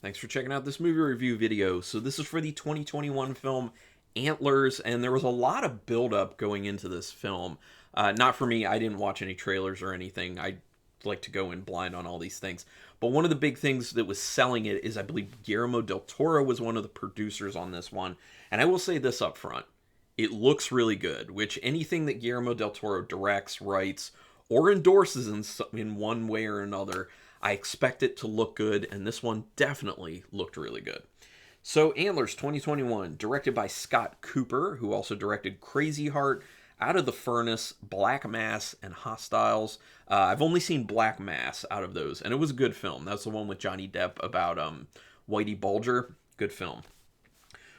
Thanks for checking out this movie review video. So this is for the 2021 film Antlers, and there was a lot of build-up going into this film. Not for me, I didn't watch any trailers or anything. I like to go in blind on all these things. But one of the big things that was selling it is I believe Guillermo del Toro was one of the producers on this one. And I will say this up front. It looks really good, which anything that Guillermo del Toro directs, writes, or endorses in one way or another, I expect it to look good, and this one definitely looked really good. So, Antlers 2021, directed by Scott Cooper, who also directed Crazy Heart, Out of the Furnace, Black Mass, and Hostiles. I've only seen Black Mass out of those, and it was a good film. That's the one with Johnny Depp about Whitey Bulger. Good film.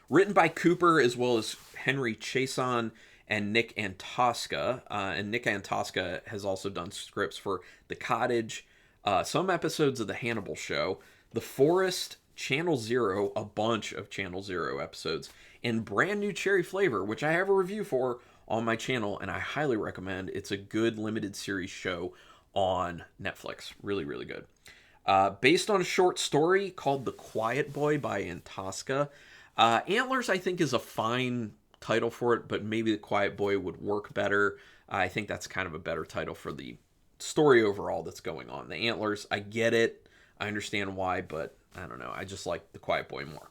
Written by Cooper as well as Henry Chaisson and Nick Antosca. And Nick Antosca has also done scripts for The Cottage, some episodes of The Hannibal Show, The Forest, Channel Zero, a bunch of Channel Zero episodes, and brand new Cherry Flavor, which I have a review for on my channel, and I highly recommend. It's a good limited series show on Netflix. Really, really good. Based on a short story called The Quiet Boy by Antosca. Antlers, I think, is a fine title for it, but maybe The Quiet Boy would work better. I think that's kind of a better title for the story overall that's going on. The Antlers, I get it. I understand why, but I don't know. I just like The Quiet Boy more.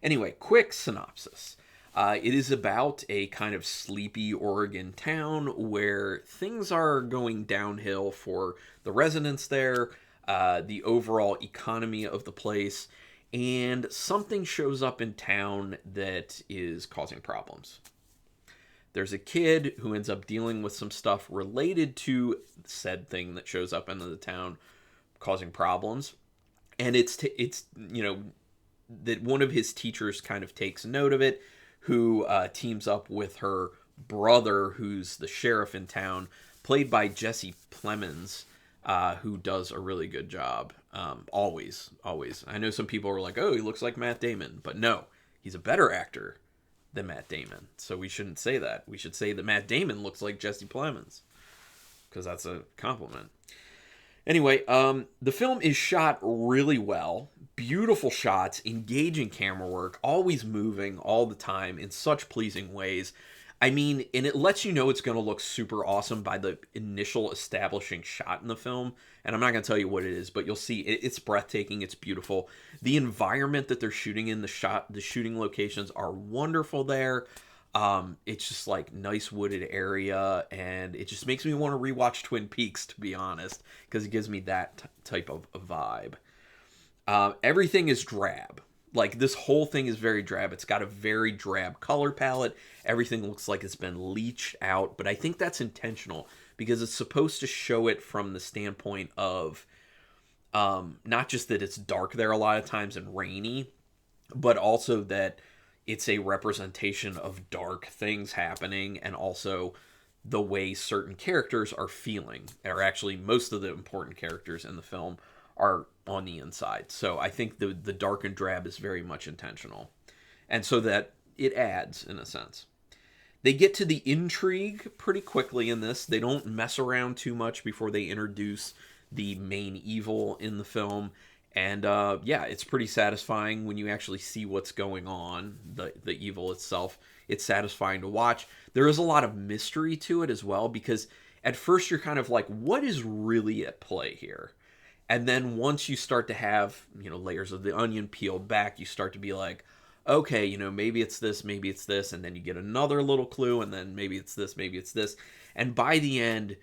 Anyway, quick synopsis. It is about a kind of sleepy Oregon town where things are going downhill for the residents there, the overall economy of the place, and something shows up in town that is causing problems. There's a kid who ends up dealing with some stuff related to said thing that shows up in the town causing problems. And it's that one of his teachers kind of takes note of it, who teams up with her brother, who's the sheriff in town, played by Jesse Plemons, who does a really good job. Always. I know some people are like, oh, he looks like Matt Damon. But no, he's a better actor than Matt Damon. So we shouldn't say that. We should say that Matt Damon looks like Jesse Plemons, because that's a compliment. Anyway, the film is shot really well. Beautiful shots, engaging camera work, always moving all the time in such pleasing ways. I mean, and it lets you know it's going to look super awesome by the initial establishing shot in the film. And I'm not going to tell you what it is, but you'll see it's breathtaking. It's beautiful. The environment that they're shooting in, the shooting locations are wonderful there. It's just like nice wooded area, and it just makes me want to rewatch Twin Peaks, to be honest, because it gives me that type of vibe. Everything is drab. Like, this whole thing is very drab. It's got a very drab color palette. Everything looks like it's been leached out, but I think that's intentional because it's supposed to show it from the standpoint of not just that it's dark there a lot of times and rainy, but also that it's a representation of dark things happening, and also the way certain characters are feeling, or actually most of the important characters in the film are on the inside. So I think the dark and drab is very much intentional, and so that it adds in a sense. They get to the intrigue pretty quickly in this. They don't mess around too much before they introduce the main evil in the film. And yeah, it's pretty satisfying when you actually see what's going on, the evil itself. It's satisfying to watch. There is a lot of mystery to it as well, because at first you're kind of like, what is really at play here? And then once you start to have, layers of the onion peeled back, you start to be like, okay, maybe it's this, and then you get another little clue, and then maybe it's this. And by the end,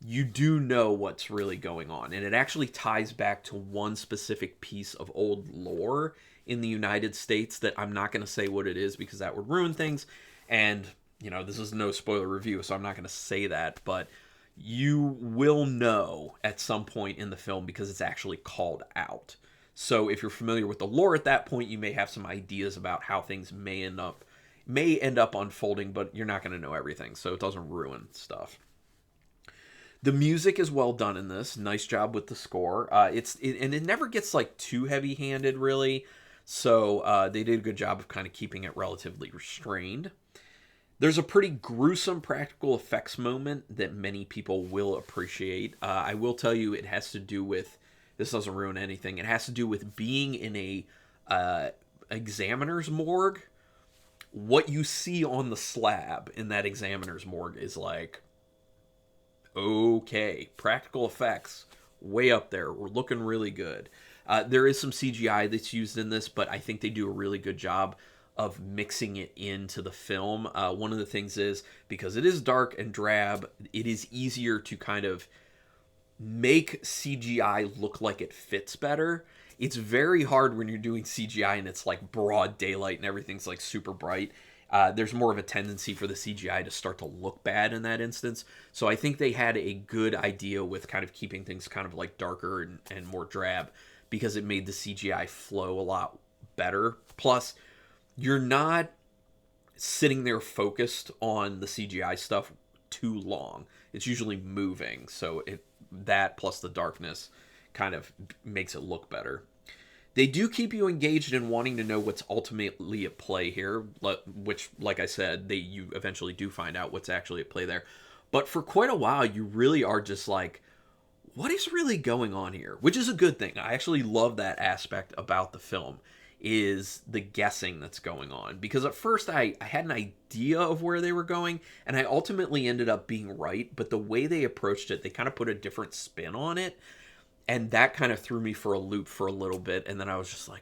you do know what's really going on. And it actually ties back to one specific piece of old lore in the United States that I'm not going to say what it is because that would ruin things. And, this is no spoiler review, so I'm not going to say that. But you will know at some point in the film because it's actually called out. So if you're familiar with the lore at that point, you may have some ideas about how things may end up unfolding, but you're not going to know everything, so it doesn't ruin stuff. The music is well done in this. Nice job with the score. And it never gets like too heavy-handed, really. So they did a good job of kind of keeping it relatively restrained. There's a pretty gruesome practical effects moment that many people will appreciate. I will tell you, it has to do with this doesn't ruin anything. It has to do with being in a examiner's morgue. What you see on the slab in that examiner's morgue is like, okay, practical effects way up there. We're looking really good. There is some CGI that's used in this, but I think they do a really good job of mixing it into the film. One of the things is, because it is dark and drab, it is easier to kind of make CGI look like it fits better. It's very hard when you're doing CGI and it's like broad daylight and everything's like super bright. There's more of a tendency for the CGI to start to look bad in that instance. So I think they had a good idea with kind of keeping things kind of like darker and more drab, because it made the CGI flow a lot better. Plus, you're not sitting there focused on the CGI stuff too long. It's usually moving, so that plus the darkness kind of makes it look better. They do keep you engaged in wanting to know what's ultimately at play here, which, like I said, you eventually do find out what's actually at play there. But for quite a while, you really are just like, what is really going on here? Which is a good thing. I actually love that aspect about the film, is the guessing that's going on. Because at first I had an idea of where they were going, and I ultimately ended up being right, but the way they approached it, they kind of put a different spin on it, and that kind of threw me for a loop for a little bit, and then I was just like,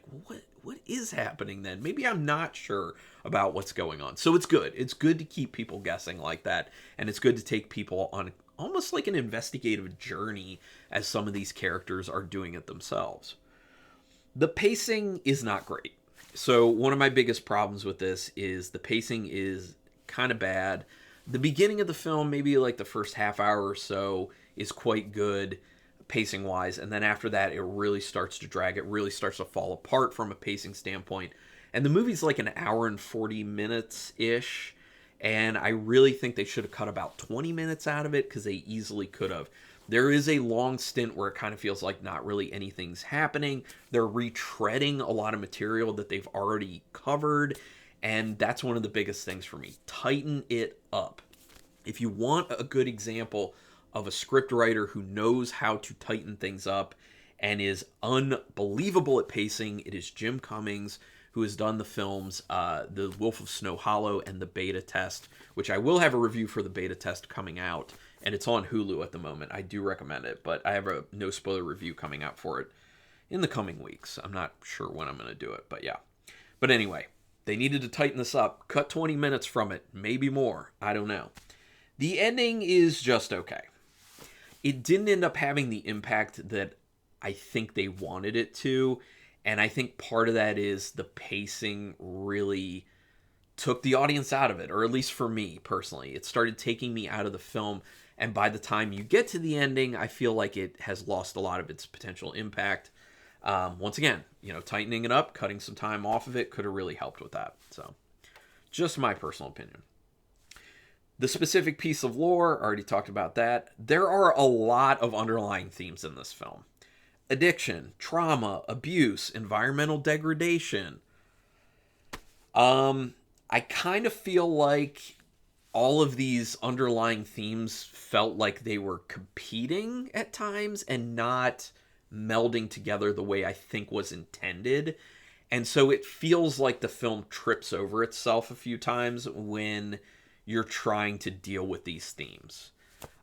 what is happening then? Maybe I'm not sure about what's going on. So it's good. It's good to keep people guessing like that, and it's good to take people on almost like an investigative journey as some of these characters are doing it themselves. The pacing is not great. So one of my biggest problems with this is the pacing is kind of bad. The beginning of the film, maybe like the first half hour or so, is quite good pacing wise, and then after that it really starts to drag. It really starts to fall apart from a pacing standpoint, and the movie's like an hour and 40 minutes ish, and I really think they should have cut about 20 minutes out of it, because they easily could have. There is a long stint where it kind of feels like not really anything's happening. They're retreading a lot of material that they've already covered, and that's one of the biggest things for me. Tighten it up. If you want a good example of a script writer who knows how to tighten things up and is unbelievable at pacing, it is Jim Cummings, who has done the films The Wolf of Snow Hollow and The Beta Test, which I will have a review for The Beta Test coming out, and it's on Hulu at the moment. I do recommend it, but I have a no spoiler review coming out for it in the coming weeks. I'm not sure when I'm going to do it, but yeah. But anyway, they needed to tighten this up. Cut 20 minutes from it, maybe more. I don't know. The ending is just okay. It didn't end up having the impact that I think they wanted it to, and I think part of that is the pacing really took the audience out of it, or at least for me personally. It started taking me out of the film, and by the time you get to the ending, I feel like it has lost a lot of its potential impact. Once again, tightening it up, cutting some time off of it could have really helped with that. So, just my personal opinion. The specific piece of lore, I already talked about that. There are a lot of underlying themes in this film. Addiction, trauma, abuse, environmental degradation. I kind of feel like all of these underlying themes felt like they were competing at times and not melding together the way I think was intended. And so it feels like the film trips over itself a few times when you're trying to deal with these themes.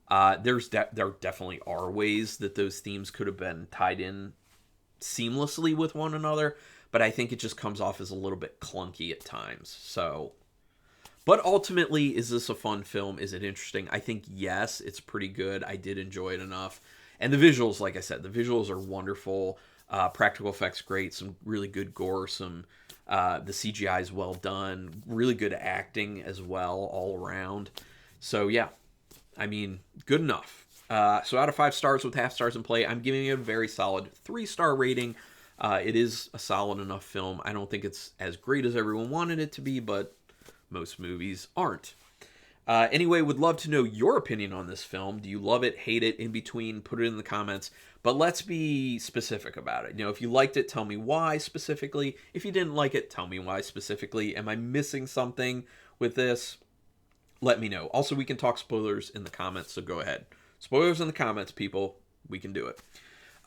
There definitely are ways that those themes could have been tied in seamlessly with one another, but I think it just comes off as a little bit clunky at times. So, but ultimately, is this a fun film? Is it interesting? I think yes, it's pretty good. I did enjoy it enough. And the visuals, like I said, the visuals are wonderful. Practical effects great. Some really good gore. The CGI is well done. Really good acting as well all around. So yeah, I mean, good enough. So out of 5 stars with half stars in play, I'm giving it a very solid 3-star rating. It is a solid enough film. I don't think it's as great as everyone wanted it to be, but most movies aren't. Anyway, would love to know your opinion on this film. Do you love it, hate it, in between? Put it in the comments. But let's be specific about it. If you liked it, tell me why specifically. If you didn't like it, tell me why specifically. Am I missing something with this? Let me know. Also, we can talk spoilers in the comments, so go ahead. Spoilers in the comments, people. We can do it.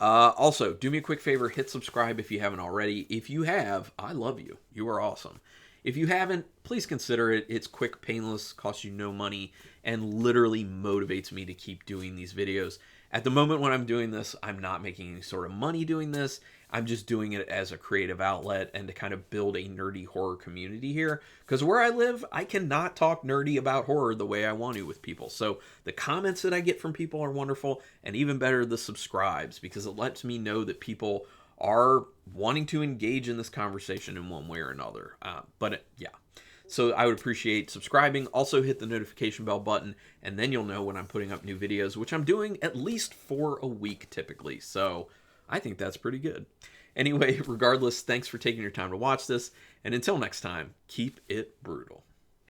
Also, do me a quick favor, hit subscribe if you haven't already. If you have, I love you. You are awesome. If you haven't, please consider it. It's quick, painless, costs you no money, and literally motivates me to keep doing these videos. At the moment when I'm doing this, I'm not making any sort of money doing this. I'm just doing it as a creative outlet and to kind of build a nerdy horror community here. Because where I live, I cannot talk nerdy about horror the way I want to with people. So the comments that I get from people are wonderful, and even better, the subscribes, because it lets me know that people are wanting to engage in this conversation in one way or another. Yeah. So I would appreciate subscribing. Also hit the notification bell button, and then you'll know when I'm putting up new videos, which I'm doing at least 4 a week typically. So I think that's pretty good. Anyway, regardless, thanks for taking your time to watch this. And until next time, keep it brutal.